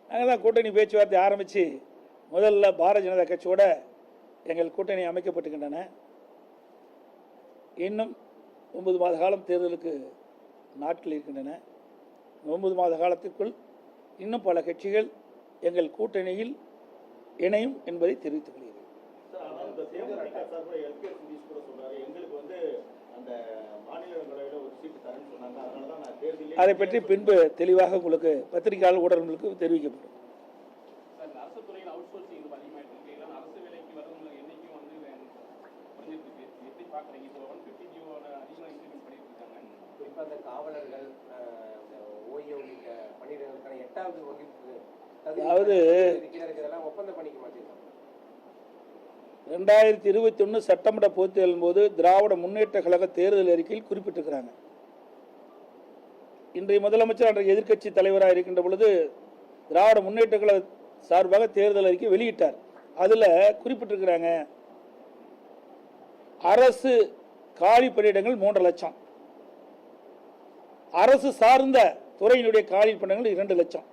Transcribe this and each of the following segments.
நாங்கள் தான் கூட்டணி பேச்சுவார்த்தை ஆரம்பித்து முதல்ல பாரதிய ஜனதா கட்சியோட எங்கள் கூட்டணி அமைக்கப்பட்டுகின்றன. இன்னும் 9 மாத காலம் தேர்தலுக்கு நாட்கள் இருக்கின்றன. 9 மாத காலத்திற்குள் இன்னும் பல கட்சிகள் எங்கள் கூட்டணியில் இணையும் என்பதை தெரிவித்துக் கொள்கிறேன். அதை பற்றி பின்பு தெளிவாக உங்களுக்கு பத்திரிகையாளர் ஊடகங்களுக்கு தெரிவிக்கப்படும். அதாவது 2021 சட்டமன்ற பொதுத் தேர்தலின் போது திராவிட முன்னேற்ற கழக தேர்தல் அறிக்கையில் குறிப்பிட்டிருக்கிறாங்க. இன்றைய முதலமைச்சர் அன்றைய எதிர்க்கட்சி தலைவராக இருக்கின்ற பொழுது திராவிட முன்னேற்ற கழக சார்பாக தேர்தல் அறிக்கை வெளியிட்டார். அதில் குறிப்பிட்டிருக்கிறாங்க, அரசு காலி பணியிடங்கள் 3 லட்சம், அரசு சார்ந்த துறையினுடைய காலி பணியிடங்கள் 2 லட்சம்,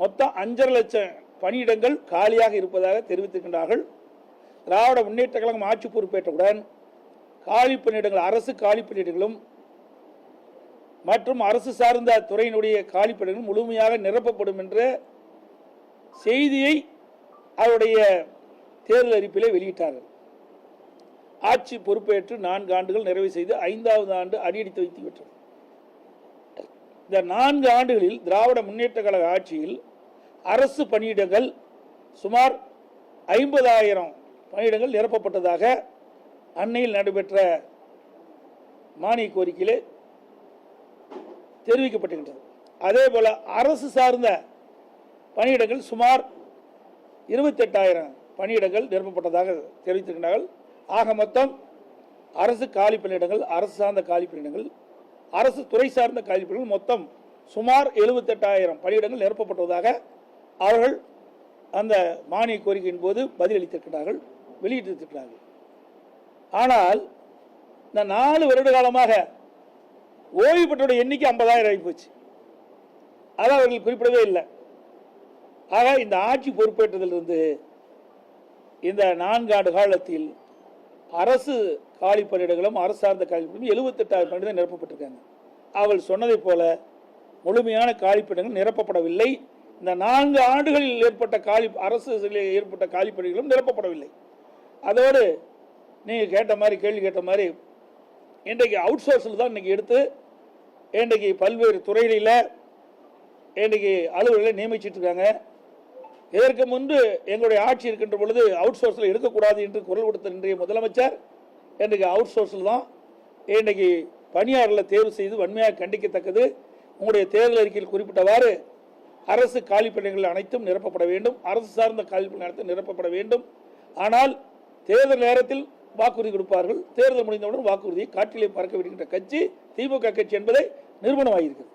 மொத்தம் 5.5 லட்சம் பணியிடங்கள் காலியாக இருப்பதாக தெரிவித்திருக்கின்றார்கள். திராவிட முன்னேற்ற கழகம் ஆட்சி பொறுப்பேற்றவுடன் காலி பணியிடங்கள், அரசு காலி பணியிடங்களும் மற்றும் அரசு சார்ந்த துறையினுடைய காலி பணியிடங்களும் முழுமையாக நிரப்பப்படும் என்ற செய்தியை அவருடைய தேர்தல் அறிக்கையிலே வெளியிட்டார்கள். ஆட்சி பொறுப்பேற்று 4 ஆண்டுகள் நிறைவு செய்து 5வது ஆண்டு அடியெடுத்து வைத்து விட்டது. இந்த 4 ஆண்டுகளில் திராவிட முன்னேற்ற கழக ஆட்சியில் அரசு பணியிடங்கள் சுமார் 50,000 பணியிடங்கள் நிரப்பப்பட்டதாக அண்மையில் நடைபெற்ற மானிய கோரிக்கையிலே தெரிவிக்கப்பட்டிருக்கின்றது. அதே போல அரசு சார்ந்த பணியிடங்கள் சுமார் 28,000 பணியிடங்கள் நிரப்பப்பட்டதாக தெரிவித்திருக்கிறார்கள். ஆக மொத்தம் அரசு காலி பணியிடங்கள், அரசு சார்ந்த காலி பணியிடங்கள், அரசு துறை சார்ந்த காலி பணியிடங்கள் மொத்தம் சுமார் 78,000 பணியிடங்கள் நிரப்பப்பட்டதாக அவர்கள் அந்த மானிய கோரிக்கையின் போது பதிலளித்திருக்கிறார்கள், வெளியிட்டிருக்கிறார்கள். ஆனால் இந்த 4 வருட காலமாக ஓய்வு பெற்றோருடைய எண்ணிக்கை 50,000 ஆகிப்போச்சு. அதை அவர்கள் குறிப்பிடவே இல்லை. ஆக இந்த ஆட்சி பொறுப்பேற்றதிலிருந்து இந்த 4 ஆண்டு காலத்தில் அரசு காலி பணியிடங்களும் அரசு சார்ந்த காலி பணியிடங்களும் 78,000 பணியிடங்கள் நிரப்பப்பட்டிருக்காங்க. அவள் சொன்னதை போல முழுமையான காலி பணியிடங்கள் நிரப்பப்படவில்லை. இந்த 4 ஆண்டுகளில் ஏற்பட்ட அரசு ஏற்பட்ட காலி பணியிடங்களும் நிரப்பப்படவில்லை. அதோடு நீங்கள் கேட்ட மாதிரி, கேள்வி கேட்ட மாதிரி, இன்றைக்கு அவுட் சோர்ஸில் தான் இன்றைக்கி எடுத்து இன்றைக்கு பல்வேறு துறைகளில் இன்றைக்கு அலுவலர்களை நியமிச்சிட்டு இருக்காங்க. இதற்கு முன்பு எங்களுடைய ஆட்சி இருக்கின்ற பொழுது அவுட் சோர்ஸில் எடுக்கக்கூடாது என்று குரல் கொடுத்த இன்றைய முதலமைச்சர் இன்றைக்கு அவுட் சோர்ஸில் தான் இன்றைக்கு பணியாளர்களை தேர்வு செய்து வன்மையாக கண்டிக்கத்தக்கது. உங்களுடைய தேர்தல் அறிக்கையில் குறிப்பிட்டவாறு அரசு காலி பணியிடங்கள் அனைத்தும் நிரப்பப்பட வேண்டும், அரசு சார்ந்த காலி பணிகள் அனைத்தும் நிரப்பப்பட வேண்டும். ஆனால் தேர்தல் நேரத்தில் வாக்குறுதி கொடுப்பார்கள், தேர்தல் முடிந்தவுடன் வாக்குறுதியை காற்றிலே பறக்க விடுகின்ற கட்சி திமுக கட்சி என்பதை நிரூபணமாகியிருக்கிறது.